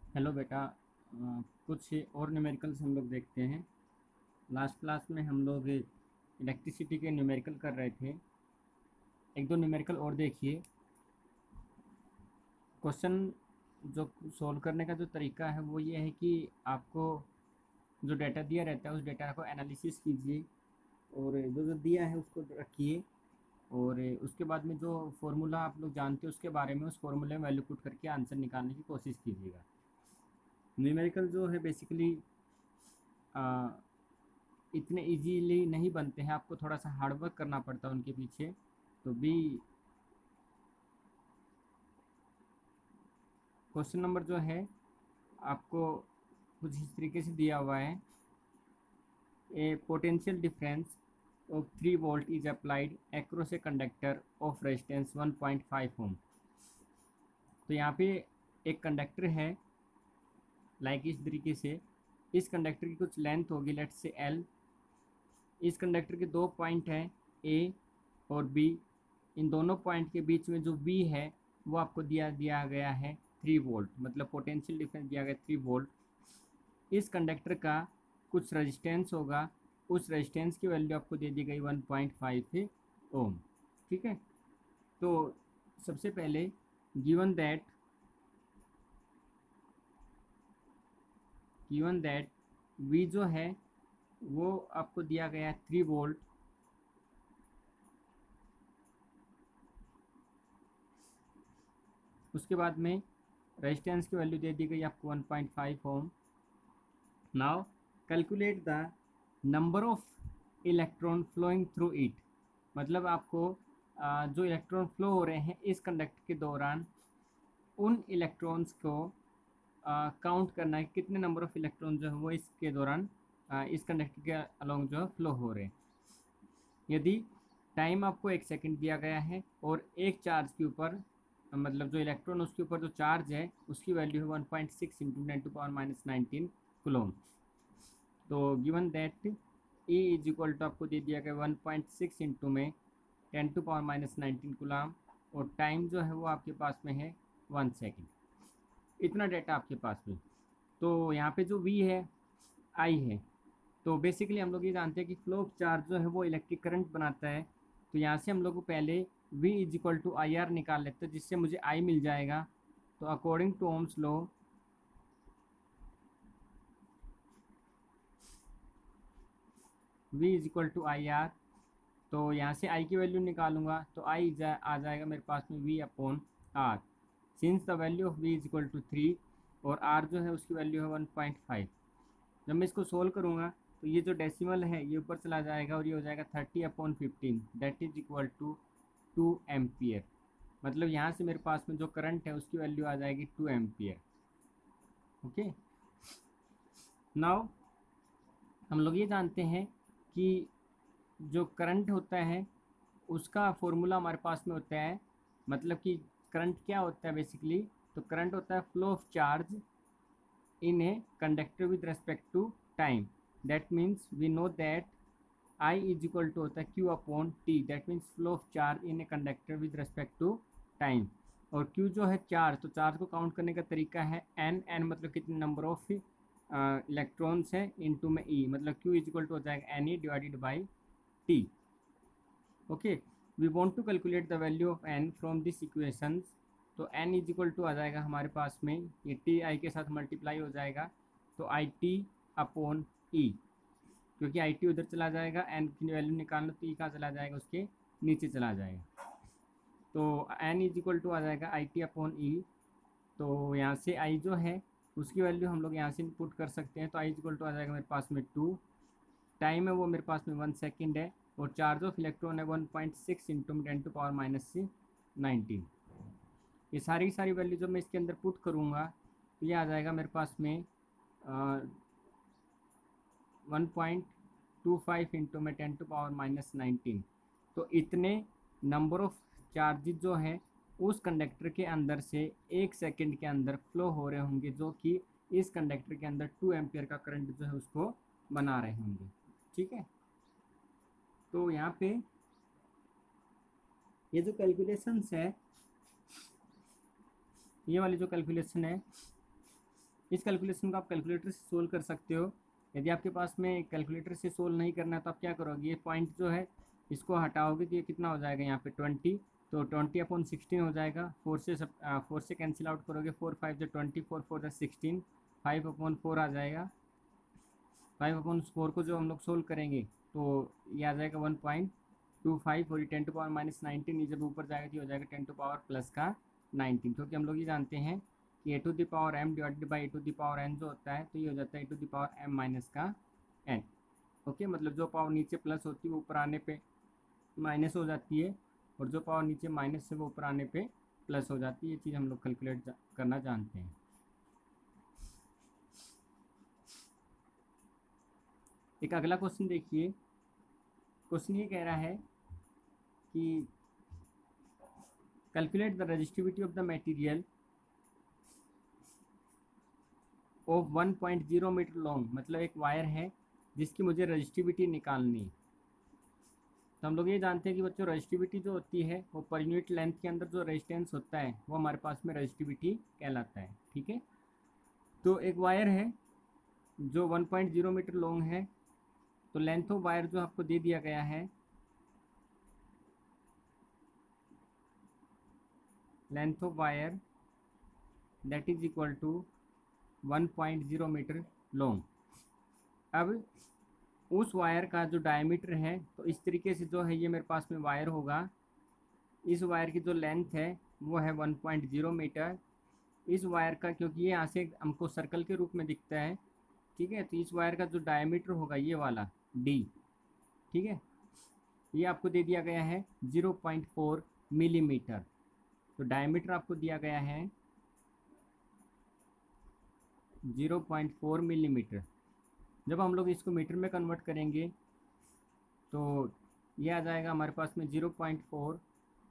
Hello बेटा। कुछ और न्यूमेरिकल्स हम लोग देखते हैं। लास्ट क्लास में हम लोग इलेक्ट्रिसिटी के न्यूमेरिकल कर रहे थे। एक दो न्यूमेरिकल और देखिए। क्वेश्चन जो सॉल्व करने का जो तरीका है वो ये है कि आपको जो डाटा दिया रहता है उस डाटा को एनालिसिस कीजिए और जो जो दिया है उसको रखिए। और उसके बाद में जो फॉर्मूला आप लोग जानते हो उसके बारे में उस फॉर्मूले में वैल्यू पुट करके आंसर निकालने की कोशिश कीजिएगा। न्यूमेरिकल जो है बेसिकली इतने इजीली नहीं बनते हैं, आपको थोड़ा सा हार्ड वर्क करना पड़ता है उनके पीछे। तो भी क्वेश्चन नंबर जो है आपको कुछ इस तरीके से दिया हुआ है। A potential difference of 3 volt is applied across a conductor of resistance 1.5 ohm. तो यहाँ पे एक कंडक्टर है लाइक इस तरीके से। इस कंडक्टर की कुछ लेंथ होगी लेट से एल। इस कंडक्टर के दो पॉइंट हैं ए और बी। इन दोनों पॉइंट के बीच में जो वी है वो आपको दिया दिया गया है 3 वोल्ट, मतलब पोटेंशियल डिफरेंस दिया गया 3 वोल्ट। इस कंडक्टर का कुछ रेजिस्टेंस होगा, उस रेजिस्टेंस की वैल्यू आपको दे दी गई 1.5 ओम। ठीक है। तो सबसे पहले गिवन दैट वी जो है वो आपको दिया गया है 3 वोल्ट। उसके बाद में रेजिस्टेंस की वैल्यू दे दी गई आपको 1.5 ohm. Now calculate the number of electron flowing through it. मतलब आपको जो इलेक्ट्रॉन फ्लो हो रहे हैं इस कंडक्टर के दौरान उन इलेक्ट्रॉन्स को काउंट करना है, कितने नंबर ऑफ इलेक्ट्रॉन जो है वो इसके दौरान इस कंडक्टर के अलोंग जो है फ्लो हो रहे हैं। यदि टाइम आपको 1 सेकंड दिया गया है और एक चार्ज के ऊपर मतलब जो इलेक्ट्रॉन उसके ऊपर जो चार्ज है उसकी वैल्यू है 1.6 इंटू 10⁻19 कुलोम। तो given that E is equal to आपको दे दिया गया 1.6 इंटू में 10⁻19 कुलाम और टाइम जो है वो आपके पास में है 1 सेकेंड। इतना डेटा आपके पास में। तो यहाँ पे जो V है I है। तो बेसिकली हम लोग ये जानते हैं कि फ्लो ऑफ चार्ज जो है वो इलेक्ट्रिक करंट बनाता है। तो यहाँ से हम लोग को पहले V is equal to I R निकाल लेते हैं जिससे मुझे I मिल जाएगा। तो according to Ohm's law V is equal to I R. तो यहाँ से I की वैल्यू निकालूंगा तो आ जाएगा मेरे पास में V upon R। Since the value of V is equal to 3 और R जो है उसकी वैल्यू है 1.5। जब मैं इसको सोल्व करूँगा तो ये जो डेसिमल है ये ऊपर चला जाएगा और ये हो जाएगा 30/15 that is equal to 2 ampere. मतलब यहाँ से मेरे पास में जो करंट है उसकी वैल्यू आ जाएगी 2 एम्पियर। ओके। नाउ हम लोग ये जानते हैं कि जो करंट होता है उसका फॉर्मूला हमारे पास में होता है। मतलब कि करंट क्या होता है बेसिकली। तो करंट होता है flow of charge in a conductor with respect to time। that means we know that I is equal to होता है Q upon T। that means flow of charge in a conductor with respect to time। और Q जो है charge, तो charge को count करने का तरीका है n मतलब कितने नंबर ऑफ इलेक्ट्रॉन्स है इनटू में E, मतलब Q इज इक्वल टू हो जाएगा NE divided by T। Okay. We want to calculate the value of n from this equations. तो n इज इक्वल टू आ जाएगा हमारे पास में ये टी आई के साथ मल्टीप्लाई हो जाएगा तो आई टी अपॉन ई। क्योंकि आई टी उधर चला जाएगा n की वैल्यू निकालना तो ई कहाँ चला जाएगा उसके नीचे चला जाएगा। तो n इज इक्वल टू आ जाएगा आई टी अपॉन ई। तो यहाँ से आई जो है उसकी वैल्यू हम लोग यहाँ से पुट कर सकते हैं। तो आई इज इक्वल टू आ जाएगा मेरे पास में 2। टाइम है वो मेरे पास में 1 सेकेंड है और चार्ज ऑफ इलेक्ट्रॉन है 1.6 इंटू 10⁻19। ये सारी की सारी वैल्यू जब मैं इसके अंदर पुट करूँगा तो ये आ जाएगा मेरे पास में 1.25 इंटू में 10⁻19। तो इतने नंबर ऑफ चार्जेस जो है उस कंडक्टर के अंदर से 1 सेकेंड के अंदर फ्लो हो रहे होंगे जो कि इस कंडक्टर के अंदर 2 एम्पियर का करंट जो है उसको बना रहे होंगे। ठीक है। तो यहाँ पे ये जो कैलकुलेशंस है, ये वाली जो कैलकुलेशन है इस कैलकुलेशन को आप कैलकुलेटर से सोल्व कर सकते हो। यदि आपके पास में कैलकुलेटर से सोल्व नहीं करना है तो आप क्या करोगे, ये पॉइंट जो है इसको हटाओगे तो ये कितना हो जाएगा यहाँ पे 20, तो 20/16 हो जाएगा। 4 से कैंसिल आउट करोगे, 4 5 जो 20, 4 4 जो 16, 5/4 आ जाएगा। 5/4 को जो हम लोग सोल्व करेंगे तो ये आ जाएगा 1.25, और ये 10⁻⁻19, ये जब ऊपर जाएगा तो हो जाएगा 10⁻+19, क्योंकि हम लोग ये जानते हैं कि a⁴m डिवाइडेड बाई a⁴n जो होता है तो ये हो जाता है a⁻m-n। ओके, मतलब जो पावर नीचे प्लस होती है वो ऊपर आने पे माइनस हो जाती है, और जो पावर नीचे माइनस है वो ऊपर आने पे प्लस हो जाती है। ये चीज़ हम लोग कैलकुलेट करना जानते हैं। एक अगला क्वेश्चन देखिए। क्वेश्चन ये कह रहा है कि calculate the resistivity of the material of 1.0 metre long, मतलब एक वायर है जिसकी मुझे रेजिस्टिविटी निकालनी। तो हम लोग ये जानते हैं कि बच्चों रेजिस्टिविटी जो होती है वो पर यूनिट लेंथ के अंदर जो रेजिस्टेंस होता है वो हमारे पास में रेजिस्टिविटी कहलाता है। ठीक है, तो एक वायर है जो 1.0 मीटर लॉन्ग है, तो लेंथ ऑफ वायर जो आपको दे दिया गया है, length of wire that is equal to 1.0 metre long. अब उस वायर का जो डायमीटर है, तो इस तरीके से जो है ये मेरे पास में वायर होगा। इस वायर की जो लेंथ है वो है 1.0 मीटर। इस वायर का, क्योंकि ये यहाँ से हमको सर्कल के रूप में दिखता है, ठीक है, तो इस वायर का जो डायमीटर होगा ये वाला d, ठीक है, ये आपको दे दिया गया है 0.4 मिलीमीटर। तो डायमीटर आपको दिया गया है 0.4 मिलीमीटर। जब हम लोग इसको मीटर में कन्वर्ट करेंगे तो ये आ जाएगा हमारे पास में 0.4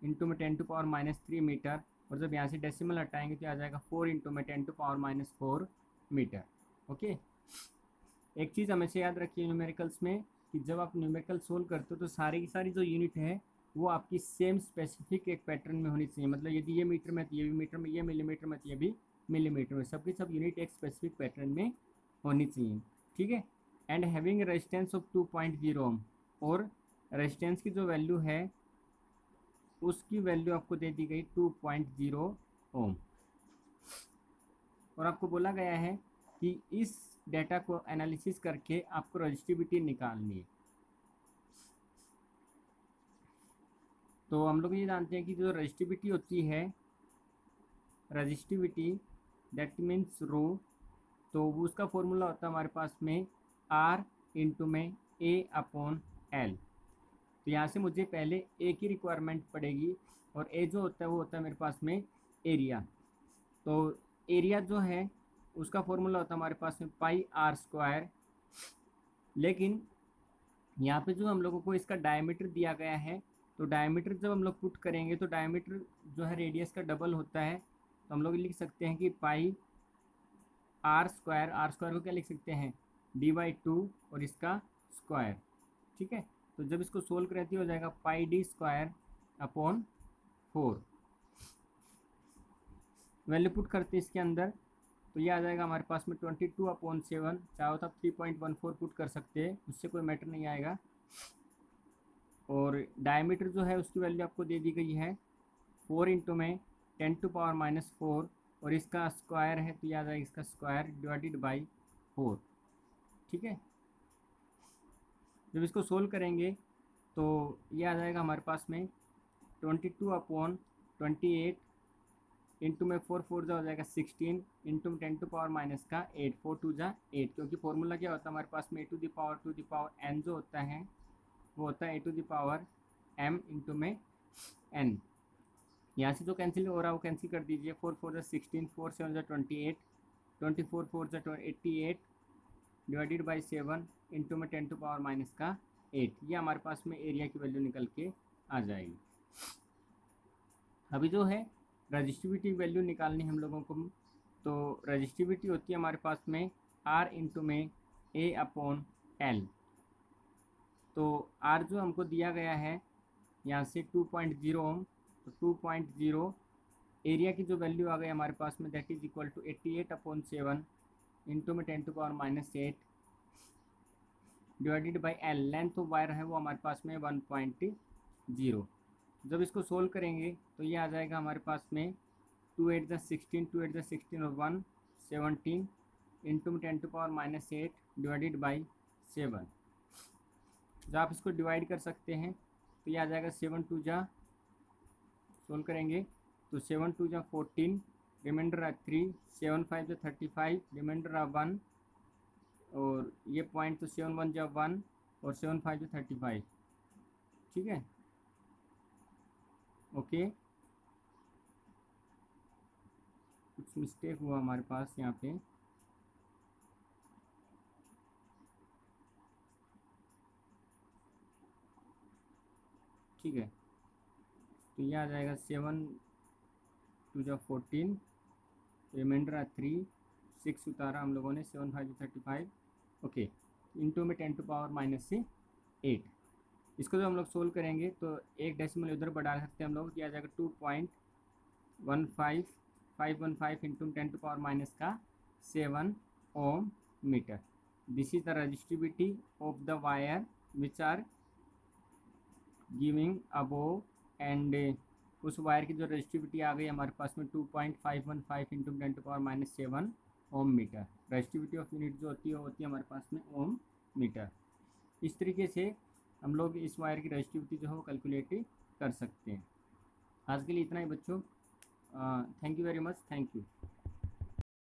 इंटू में 10⁻³ मीटर, और जब यहाँ से डेसिमल हटाएंगे तो आ जाएगा 4 इंटू में 10⁻⁴ मीटर। ओके, एक चीज़ हमेशा याद रखिए न्यूमेरिकल्स में कि जब आप न्यूमेरिकल सोल्व करते हो तो सारी की सारी जो यूनिट है वो आपकी सेम स्पेसिफिक एक पैटर्न में होनी चाहिए। मतलब यदि ये मीटर में तो ये भी मीटर में, ये मिलीमीटर में तो ये भी मिलीमीटर में, सबकी सब यूनिट एक स्पेसिफिक पैटर्न में होनी चाहिए। ठीक है, एंड हैविंग रेजिस्टेंस ऑफ 2.0 ओम, और रेजिस्टेंस की जो वैल्यू है उसकी वैल्यू आपको दे दी गई 2.0 ओम, और आपको बोला गया है कि इस डेटा को एनालिसिस करके आपको रेजिस्टिविटी निकालनी है। तो हम लोग ये जानते हैं कि जो रेजिस्टिविटी होती है, रेजिस्टिविटी दैट मीन्स रो, तो उसका फॉर्मूला होता है हमारे पास में R इंटू में A/L। तो यहाँ से मुझे पहले A की रिक्वायरमेंट पड़ेगी, और A जो होता है वो होता है मेरे पास में एरिया। तो एरिया जो है उसका फॉर्मूला होता है हमारे पास में πr²। लेकिन यहाँ पे जो हम लोगों को इसका डायमीटर दिया गया है, तो डायमीटर जब हम लोग पुट करेंगे तो डायमीटर जो है रेडियस का डबल होता है, तो हम लोग लिख सकते हैं कि πr², r² को क्या लिख सकते हैं d/2 और इसका स्क्वायर। ठीक है, तो जब इसको सोल्व करें तो हो जाएगा πd²/4। वैल्यू पुट करते हैं इसके अंदर तो ये आ जाएगा हमारे पास में 22/7। चाहो तो आप 3.14 पुट कर सकते हैं, उससे कोई मैटर नहीं आएगा। और डायमीटर जो है उसकी वैल्यू आपको दे दी गई है 4 इंटू में 10⁻⁴, और इसका स्क्वायर है तो ये आ जाएगा इसका स्क्वायर डिवाइडेड बाई 4। ठीक है, जब इसको सोल्व करेंगे तो ये आ जाएगा हमारे पास में 22/28 इंटू में 4 4 जो हो जाएगा 16 इंटू में 10⁻⁸ 4 2 जा 8, क्योंकि फॉर्मूला क्या होता है हमारे पास में a⁴n जो होता है वो होता है a⁻m इंटू में n। यहाँ से जो कैंसिल हो रहा है वो कैंसिल कर दीजिए। 4 4 जा 16, 4 7 जा 28, 24 4 जा 88 डिवाइडेड बाई 7 इंटू में 10⁻⁸ ये हमारे पास में एरिया की वैल्यू निकल के आ जाएगी। अभी जो है रजिस्टिविटी वैल्यू निकालनी हम लोगों को, तो रजिस्टिविटी होती है हमारे पास में R इंटू में A/L। तो R जो हमको दिया गया है यहाँ से 2.0 ओम, तो 2.0 एरिया की जो वैल्यू आ गई हमारे पास में that is equal to 88/7 into में 10⁻⁸ divided by L, length of wire है वो हमारे पास में 1.0। जब इसको सोल्व करेंगे तो ये आ जाएगा हमारे पास में 2 8 द 16, 2 8 द 16 और 1 17 इंटू में 10⁻⁸ डिवाइडेड बाई 7। जब आप इसको डिवाइड कर सकते हैं तो ये आ जाएगा 7 2 जा, सोल्व करेंगे तो 7 2 जा 14, रिमाइंडर है 3, 7 5 जा 35, रिमाइंडर है 1, और ये पॉइंट तो 7 1 जा 1 और 7 5 जा 35। ठीक है, ओके। कुछ मिस्टेक हुआ हमारे पास यहाँ पे, ठीक है। तो ये आ जाएगा 7 2 जा 14, रिमाइंडर है 3, 6 उतारा हम लोगों ने, 7 5 जा 35, ओके, इंटू में 10⁻⁸। इसको जब हम लोग सोल्व करेंगे तो एक डेसिमल उधर बढ़ा सकते हैं हम लोग, किया जाएगा 2.15515 into 10⁻⁷ ohm metre. This is the resistivity of the wire which are giving above, and उस वायर की जो रेजिस्टिविटी आ गई हमारे पास में 2.515 into 10⁻⁷ ohm metre. Resistivity of unit जो होती है वो होती है हमारे पास में ओम मीटर। इस तरीके से हम लोग इस वायर की रेजिस्टिविटी जो है वो कैलकुलेट कर सकते हैं। आज के लिए इतना ही बच्चों, thank you very much, thank you.